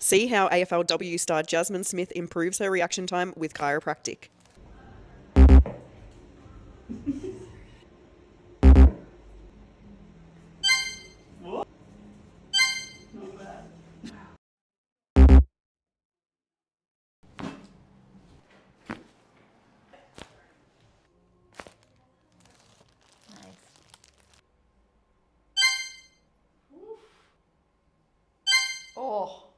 See how AFLW star Jasmine Smith improves her reaction time with chiropractic. Nice. Oh.